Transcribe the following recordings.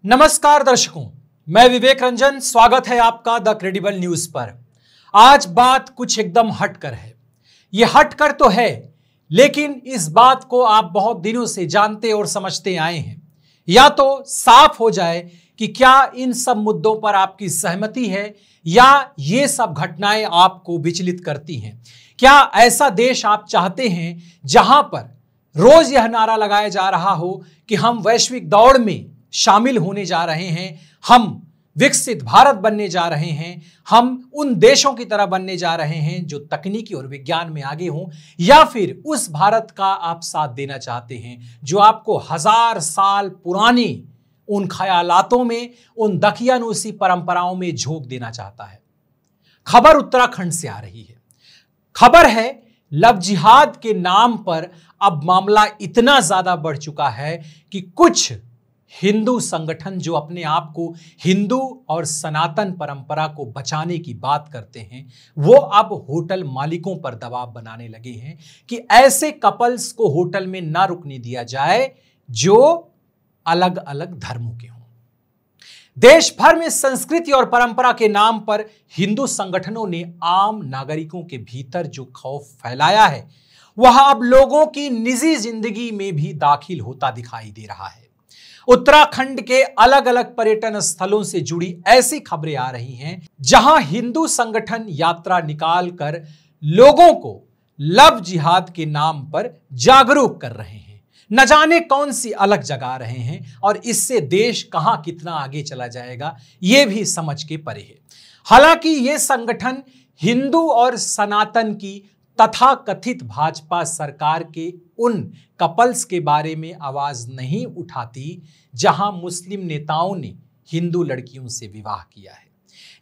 नमस्कार दर्शकों, मैं विवेक रंजन। स्वागत है आपका द क्रेडिबल न्यूज पर। आज बात कुछ एकदम हटकर है। यह हटकर तो है, लेकिन इस बात को आप बहुत दिनों से जानते और समझते आए हैं। या तो साफ हो जाए कि क्या इन सब मुद्दों पर आपकी सहमति है या ये सब घटनाएं आपको विचलित करती हैं। क्या ऐसा देश आप चाहते हैं जहां पर रोज यह नारा लगाया जा रहा हो कि हम वैश्विक दौड़ में शामिल होने जा रहे हैं, हम विकसित भारत बनने जा रहे हैं, हम उन देशों की तरह बनने जा रहे हैं जो तकनीकी और विज्ञान में आगे हों, या फिर उस भारत का आप साथ देना चाहते हैं जो आपको 1000 साल पुरानी उन ख्यालातों में, उन दकियानूसी परंपराओं में झोंक देना चाहता है। खबर उत्तराखंड से आ रही है। खबर है लव जिहाद के नाम पर अब मामला इतना ज्यादा बढ़ चुका है कि कुछ हिंदू संगठन जो अपने आप को हिंदू और सनातन परंपरा को बचाने की बात करते हैं, वो अब होटल मालिकों पर दबाव बनाने लगे हैं कि ऐसे कपल्स को होटल में ना रुकने दिया जाए जो अलग अलग धर्मों के हों। देश भर में संस्कृति और परंपरा के नाम पर हिंदू संगठनों ने आम नागरिकों के भीतर जो खौफ फैलाया है, वह अब लोगों की निजी जिंदगी में भी दाखिल होता दिखाई दे रहा है। उत्तराखंड के अलग अलग पर्यटन स्थलों से जुड़ी ऐसी खबरें आ रही हैं जहां हिंदू संगठन यात्रा निकालकर लोगों को लव जिहाद के नाम पर जागरूक कर रहे हैं। न जाने कौन सी अलग जगा रहे हैं और इससे देश कहां कितना आगे चला जाएगा, यह भी समझ के परे है। हालांकि ये संगठन हिंदू और सनातन की तथा कथित भाजपा सरकार के उन कपल्स के बारे में आवाज नहीं उठाती जहां मुस्लिम नेताओं ने हिंदू लड़कियों से विवाह किया है।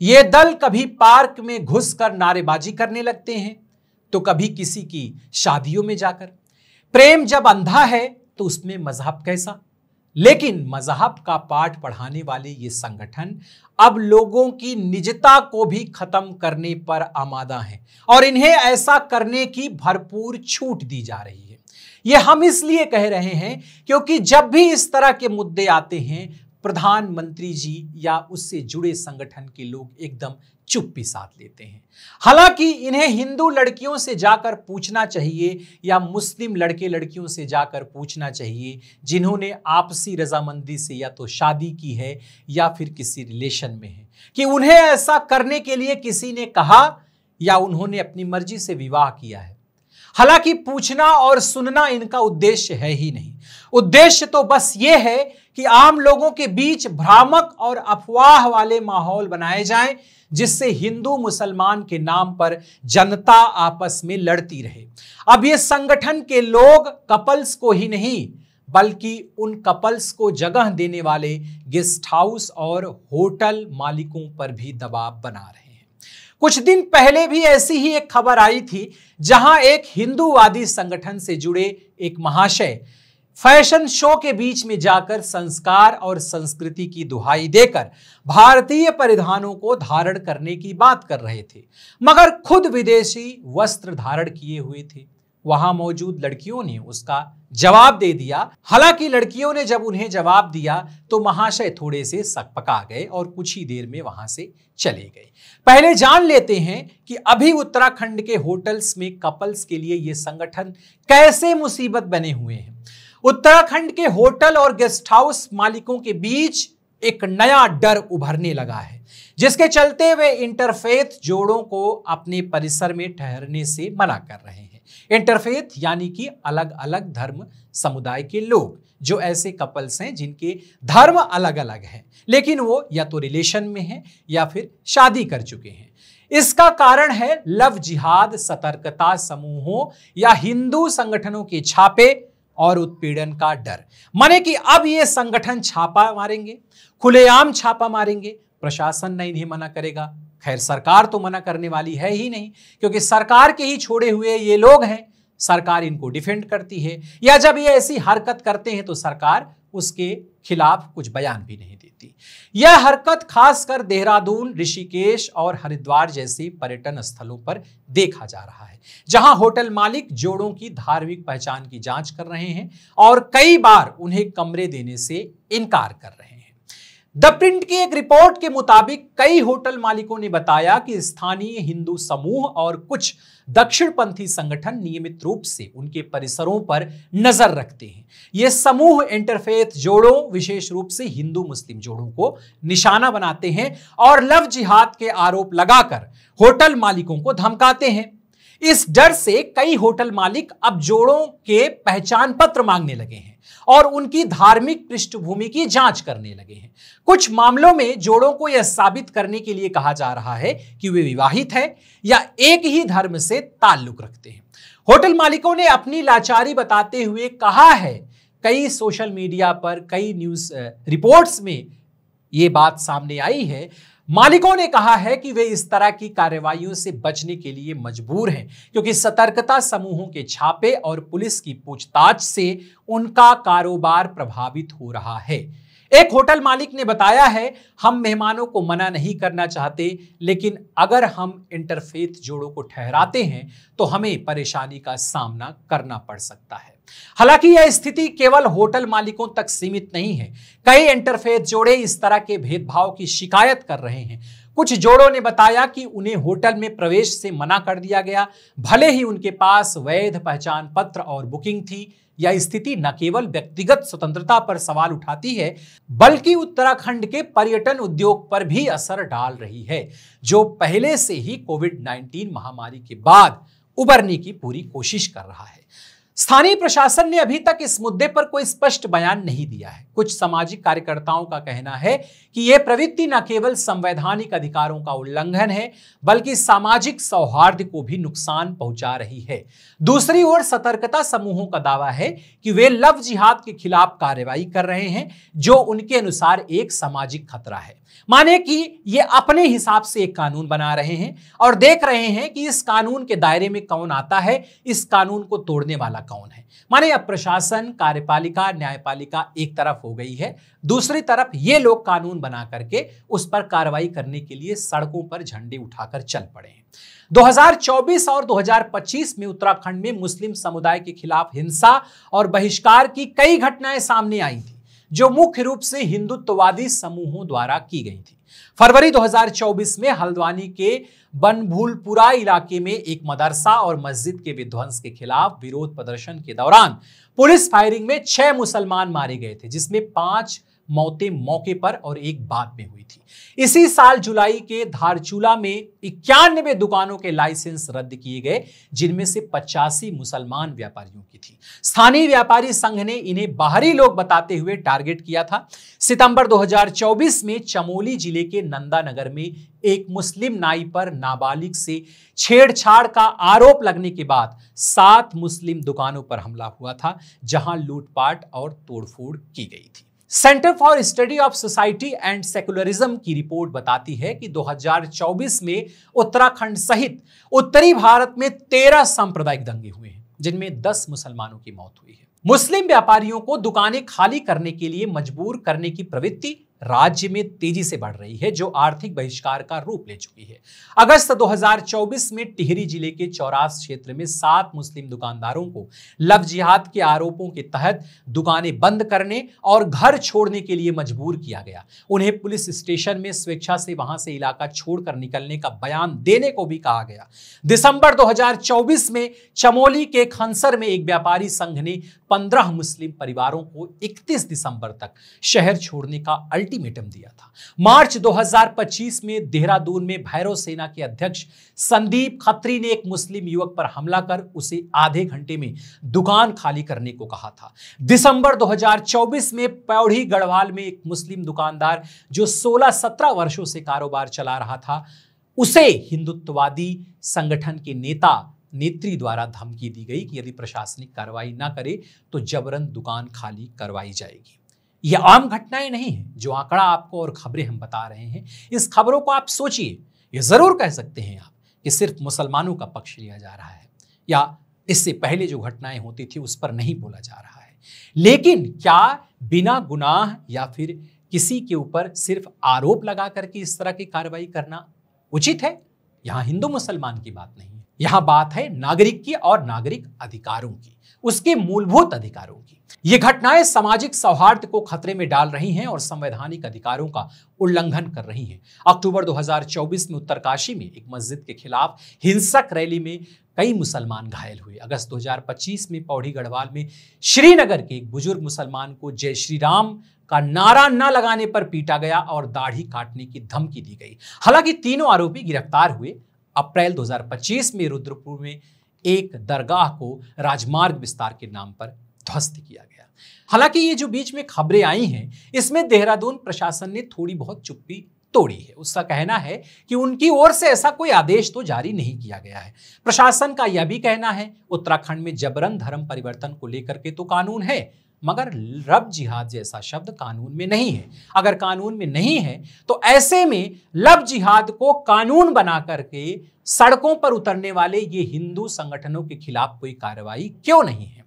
ये दल कभी पार्क में घुसकर नारेबाजी करने लगते हैं तो कभी किसी की शादियों में जाकर। प्रेम जब अंधा है तो उसमें मजहब कैसा। लेकिन मजहब का पाठ पढ़ाने वाले ये संगठन अब लोगों की निजता को भी खत्म करने पर आमादा हैं और इन्हें ऐसा करने की भरपूर छूट दी जा रही है। ये हम इसलिए कह रहे हैं क्योंकि जब भी इस तरह के मुद्दे आते हैं, प्रधानमंत्री जी या उससे जुड़े संगठन के लोग एकदम चुप्पी साध लेते हैं। हालांकि इन्हें हिंदू लड़कियों से जाकर पूछना चाहिए या मुस्लिम लड़के लड़कियों से जाकर पूछना चाहिए जिन्होंने आपसी रजामंदी से या तो शादी की है या फिर किसी रिलेशन में है, कि उन्हें ऐसा करने के लिए किसी ने कहा या उन्होंने अपनी मर्जी से विवाह किया है। हालांकि पूछना और सुनना इनका उद्देश्य है ही नहीं। उद्देश्य तो बस ये है कि आम लोगों के बीच भ्रामक और अफवाह वाले माहौल बनाए जाएं, जिससे हिंदू मुसलमान के नाम पर जनता आपस में लड़ती रहे। अब ये संगठन के लोग कपल्स को ही नहीं बल्कि उन कपल्स को जगह देने वाले गेस्ट हाउस और होटल मालिकों पर भी दबाव बना रहे हैं। कुछ दिन पहले भी ऐसी ही एक खबर आई थी जहां एक हिंदूवादी संगठन से जुड़े एक महाशय फैशन शो के बीच में जाकर संस्कार और संस्कृति की दुहाई देकर भारतीय परिधानों को धारण करने की बात कर रहे थे, मगर खुद विदेशी वस्त्र धारण किए हुए थे। वहां मौजूद लड़कियों ने उसका जवाब दे दिया। हालांकि लड़कियों ने जब उन्हें जवाब दिया तो महाशय थोड़े से सकपका गए और कुछ ही देर में वहां से चले गए। पहले जान लेते हैं कि अभी उत्तराखंड के होटल्स में कपल्स के लिए यह संगठन कैसे मुसीबत बने हुए हैं। उत्तराखंड के होटल और गेस्ट हाउस मालिकों के बीच एक नया डर उभरने लगा है, जिसके चलते वे इंटरफेथ जोड़ों को अपने परिसर में ठहरने से मना कर रहे हैं। इंटरफेथ यानी कि अलग अलग धर्म समुदाय के लोग, जो ऐसे कपल्स हैं जिनके धर्म अलग अलग हैं लेकिन वो या तो रिलेशन में हैं या फिर शादी कर चुके हैं। इसका कारण है लव जिहाद, सतर्कता समूहों या हिंदू संगठनों के छापे और उत्पीड़न का डर। माने कि अब ये संगठन छापा मारेंगे, खुलेआम छापा मारेंगे, प्रशासन नहीं इन्हें मना करेगा। खैर, सरकार तो मना करने वाली है ही नहीं, क्योंकि सरकार के ही छोड़े हुए ये लोग हैं। सरकार इनको डिफेंड करती है, या जब ये ऐसी हरकत करते हैं तो सरकार उसके खिलाफ कुछ बयान भी नहीं देती। यह हरकत खासकर देहरादून, ऋषिकेश और हरिद्वार जैसे पर्यटन स्थलों पर देखा जा रहा है, जहां होटल मालिक जोड़ों की धार्मिक पहचान की जांच कर रहे हैं और कई बार उन्हें कमरे देने से इनकार कर रहे हैं। द प्रिंट की एक रिपोर्ट के मुताबिक कई होटल मालिकों ने बताया कि स्थानीय हिंदू समूह और कुछ दक्षिणपंथी संगठन नियमित रूप से उनके परिसरों पर नजर रखते हैं। ये समूह इंटरफेथ जोड़ों, विशेष रूप से हिंदू मुस्लिम जोड़ों को निशाना बनाते हैं और लव जिहाद के आरोप लगाकर होटल मालिकों को धमकाते हैं। इस डर से कई होटल मालिक अब जोड़ों के पहचान पत्र मांगने लगे हैं और उनकी धार्मिक पृष्ठभूमि की जांच करने लगे हैं। कुछ मामलों में जोड़ों को यह साबित करने के लिए कहा जा रहा है कि वे विवाहित हैं या एक ही धर्म से ताल्लुक रखते हैं। होटल मालिकों ने अपनी लाचारी बताते हुए कहा है, कई सोशल मीडिया पर, कई न्यूज रिपोर्ट्स में यह बात सामने आई है, मालिकों ने कहा है कि वे इस तरह की कार्रवाइयों से बचने के लिए मजबूर हैं क्योंकि सतर्कता समूहों के छापे और पुलिस की पूछताछ से उनका कारोबार प्रभावित हो रहा है। एक होटल मालिक ने बताया है, हम मेहमानों को मना नहीं करना चाहते, लेकिन अगर हम इंटरफेथ जोड़ों को ठहराते हैं तो हमें परेशानी का सामना करना पड़ सकता है। हालांकि यह स्थिति केवल होटल मालिकों तक सीमित नहीं है। कई इंटरफेथ जोड़े इस तरह के भेदभाव की शिकायत कर रहे हैं। कुछ जोड़ों ने बताया कि उन्हें होटल में प्रवेश से मना कर दिया गया, भले ही उनके पास वैध पहचान पत्र और बुकिंग थी। यह स्थिति न केवल व्यक्तिगत स्वतंत्रता पर सवाल उठाती है, बल्कि उत्तराखंड के पर्यटन उद्योग पर भी असर डाल रही है, जो पहले से ही कोविड-19 महामारी के बाद उबरने की पूरी कोशिश कर रहा है। स्थानीय प्रशासन ने अभी तक इस मुद्दे पर कोई स्पष्ट बयान नहीं दिया है। कुछ सामाजिक कार्यकर्ताओं का कहना है कि यह प्रवृत्ति न केवल संवैधानिक अधिकारों का उल्लंघन है, बल्कि सामाजिक सौहार्द को भी नुकसान पहुंचा रही है। दूसरी ओर सतर्कता समूहों का दावा है कि वे लव जिहाद के खिलाफ कार्रवाई कर रहे हैं, जो उनके अनुसार एक सामाजिक खतरा है। माने कि ये अपने हिसाब से एक कानून बना रहे हैं और देख रहे हैं कि इस कानून के दायरे में कौन आता है, इस कानून को तोड़ने वाला कौन है। माने अब प्रशासन, कार्यपालिका, न्यायपालिका एक तरफ हो गई है, दूसरी तरफ ये लोग कानून बना करके उस पर कार्रवाई करने के लिए सड़कों पर झंडे उठाकर चल पड़े हैं। 2024 और 2025 में उत्तराखंड में मुस्लिम समुदाय के खिलाफ हिंसा और बहिष्कार की कई घटनाएं सामने आई थी, जो मुख्य रूप से हिंदुत्ववादी समूहों द्वारा की गई थी। फरवरी 2024 में हल्द्वानी के बनभूलपुरा इलाके में एक मदरसा और मस्जिद के विध्वंस के खिलाफ विरोध प्रदर्शन के दौरान पुलिस फायरिंग में 6 मुसलमान मारे गए थे, जिसमें 5 मौतें मौके पर और एक बाद में हुई थी। इसी साल जुलाई के धारचूला में 91 दुकानों के लाइसेंस रद्द किए गए, जिनमें से 85 मुसलमान व्यापारियों की थी। स्थानीय व्यापारी संघ ने इन्हें बाहरी लोग बताते हुए टारगेट किया था। सितंबर 2024 में चमोली जिले के नंदानगर में एक मुस्लिम नाई पर नाबालिग से छेड़छाड़ का आरोप लगने के बाद 7 मुस्लिम दुकानों पर हमला हुआ था, जहां लूटपाट और तोड़फोड़ की गई थी। Centre for study of society and secularism की रिपोर्ट बताती है कि 2024 में उत्तराखंड सहित उत्तरी भारत में 13 सांप्रदायिक दंगे हुए हैं, जिनमें 10 मुसलमानों की मौत हुई है। मुस्लिम व्यापारियों को दुकानें खाली करने के लिए मजबूर करने की प्रवृत्ति राज्य में तेजी से बढ़ रही है, जो आर्थिक बहिष्कार का रूप ले चुकी है। अगस्त 2024 में टिहरी जिले के चौरास क्षेत्र में 7 मुस्लिम दुकानदारों को लव जिहाद के आरोपों के तहत दुकानें बंद करने और घर छोड़ने के लिए मजबूर किया गया। उन्हें पुलिस स्टेशन में स्वेच्छा से वहां से इलाका छोड़कर निकलने का बयान देने को भी कहा गया। दिसंबर 2024 में चमोली के खनसर में एक व्यापारी संघ ने 15 मुस्लिम परिवारों को 31 दिसंबर तक शहर छोड़ने का अल्टीमेटम दिया था। मार्च 2025 में देहरादून में भैरव सेना के अध्यक्ष संदीप खत्री ने एक मुस्लिम युवक पर हमला कर उसे आधे घंटे में दुकान खाली करने को कहा था। दिसंबर 2024 में पौड़ी गढ़वाल में एक मुस्लिम दुकानदार जो 16-17 वर्षों से कारोबार चला रहा था, उसे हिंदुत्ववादी संगठन के नेत्री द्वारा धमकी दी गई कि यदि प्रशासनिक कार्रवाई ना करे तो जबरन दुकान खाली करवाई जाएगी। ये आम घटनाएं नहीं है जो आंकड़ा आपको और खबरें हम बता रहे हैं। इस खबरों को आप सोचिए, ये जरूर कह सकते हैं आप कि सिर्फ मुसलमानों का पक्ष लिया जा रहा है या इससे पहले जो घटनाएं होती थी उस पर नहीं बोला जा रहा है। लेकिन क्या बिना गुनाह या फिर किसी के ऊपर सिर्फ आरोप लगा करके इस तरह की कार्रवाई करना उचित है? यहां हिंदू मुसलमान की बात नहीं है, यहां बात है नागरिक की और नागरिक अधिकारों की, उसके मूलभूत अधिकारों की। ये घटनाएं सामाजिक सौहार्द को खतरे में डाल रही हैं और संवैधानिक अधिकारों का उल्लंघन कर रही हैं। अक्टूबर 2024 में उत्तरकाशी में एक मस्जिद के खिलाफ हिंसक रैली में कई मुसलमान घायल हुए। अगस्त 2025 में पौड़ी गढ़वाल में श्रीनगर के एक बुजुर्ग मुसलमान को जय श्री राम का नारा न लगाने पर पीटा गया और दाढ़ी काटने की धमकी दी गई। हालांकि तीनों आरोपी गिरफ्तार हुए। अप्रैल 2025 में रुद्रपुर में एक दरगाह को राजमार्ग विस्तार के नाम पर ध्वस्त किया गया। हालांकि ये जो बीच में खबरें आई हैं, इसमें देहरादून प्रशासन ने थोड़ी बहुत चुप्पी तोड़ी है। उसका कहना है कि उनकी ओर से ऐसा कोई आदेश तो जारी नहीं किया गया है। प्रशासन का यह भी कहना है उत्तराखंड में जबरन धर्म परिवर्तन को लेकर के तो कानून है, मगर लव जिहाद जैसा शब्द कानून में नहीं है। अगर कानून में नहीं है तो ऐसे में लव जिहाद को कानून बना करके सड़कों पर उतरने वाले ये हिंदू संगठनों के खिलाफ कोई कार्रवाई क्यों नहीं है?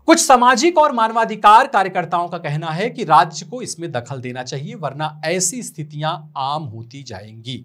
कुछ सामाजिक और मानवाधिकार कार्यकर्ताओं का कहना है कि राज्य को इसमें दखल देना चाहिए, वरना ऐसी स्थितियां आम होती जाएंगी।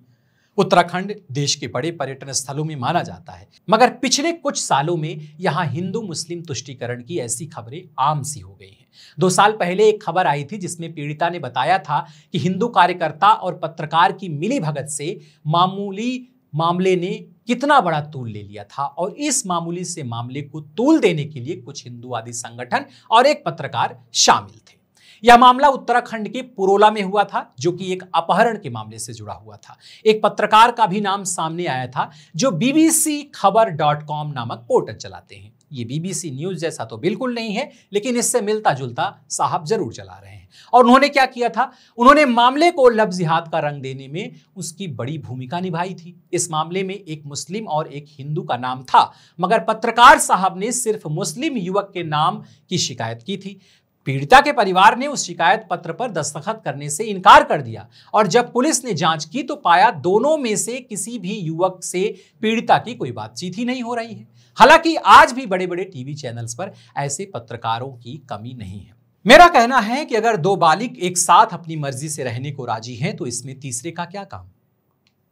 उत्तराखंड देश के बड़े पर्यटन स्थलों में माना जाता है, मगर पिछले कुछ सालों में यहां हिंदू मुस्लिम तुष्टीकरण की ऐसी खबरें आम सी हो गई हैं। 2 साल पहले एक खबर आई थी जिसमें पीड़िता ने बताया था कि हिंदू कार्यकर्ता और पत्रकार की मिलीभगत से मामूली मामले ने कितना बड़ा तूल ले लिया था, और इस मामूली से मामले को तूल देने के लिए कुछ हिंदूवादी संगठन और एक पत्रकार शामिल थे। यह मामला उत्तराखंड के पुरोला में हुआ था, जो कि एक अपहरण के मामले से जुड़ा हुआ था। एक पत्रकार का भी नाम सामने आया था जो bbcखबर.com नामक पोर्टल चलाते हैं। ये BBC न्यूज जैसा तो बिल्कुल नहीं है, लेकिन इससे मिलता जुलता साहब जरूर चला रहे हैं। और उन्होंने क्या किया था? उन्होंने मामले को लव जिहाद का रंग देने में उसकी बड़ी भूमिका निभाई थी। इस मामले में एक मुस्लिम और एक हिंदू का नाम था, मगर पत्रकार साहब ने सिर्फ मुस्लिम युवक के नाम की शिकायत की थी। पीड़िता के परिवार ने उस शिकायत पत्र पर दस्तखत करने से इनकार कर दिया, और जब पुलिस ने जांच की तो पाया दोनों में से किसी भी युवक से पीड़िता की कोई बातचीत ही नहीं हो रही है। हालांकि आज भी बड़े बड़े टीवी चैनल्स पर ऐसे पत्रकारों की कमी नहीं है। मेरा कहना है कि अगर 2 बालिग एक साथ अपनी मर्जी से रहने को राजी हैं तो इसमें तीसरे का क्या काम?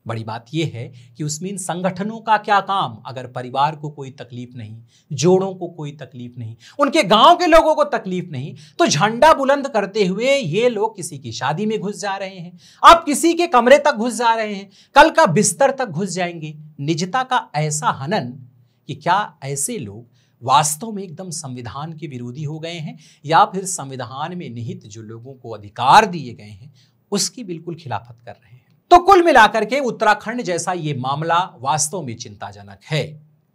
बड़ी बात यह है कि उसमें इन संगठनों का क्या काम? अगर परिवार को कोई तकलीफ नहीं, जोड़ों को कोई तकलीफ नहीं, उनके गांव के लोगों को तकलीफ नहीं, तो झंडा बुलंद करते हुए ये लोग किसी की शादी में घुस जा रहे हैं, अब किसी के कमरे तक घुस जा रहे हैं, कल का बिस्तर तक घुस जाएंगे। निजता का ऐसा हनन कि क्या ऐसे लोग वास्तव में एकदम संविधान के विरोधी हो गए हैं, या फिर संविधान में निहित जो लोगों को अधिकार दिए गए हैं उसकी बिल्कुल खिलाफत कर रहे हैं? तो कुल मिलाकर के उत्तराखंड जैसा ये मामला वास्तव में चिंताजनक है।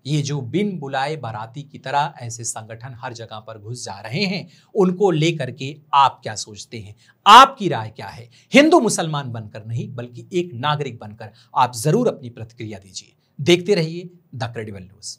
ये जो बिन बुलाए बाराती की तरह ऐसे संगठन हर जगह पर घुस जा रहे हैं, उनको लेकर के आप क्या सोचते हैं? आपकी राय क्या है? हिंदू मुसलमान बनकर नहीं, बल्कि एक नागरिक बनकर आप जरूर अपनी प्रतिक्रिया दीजिए। देखते रहिए द क्रेडिबल न्यूज।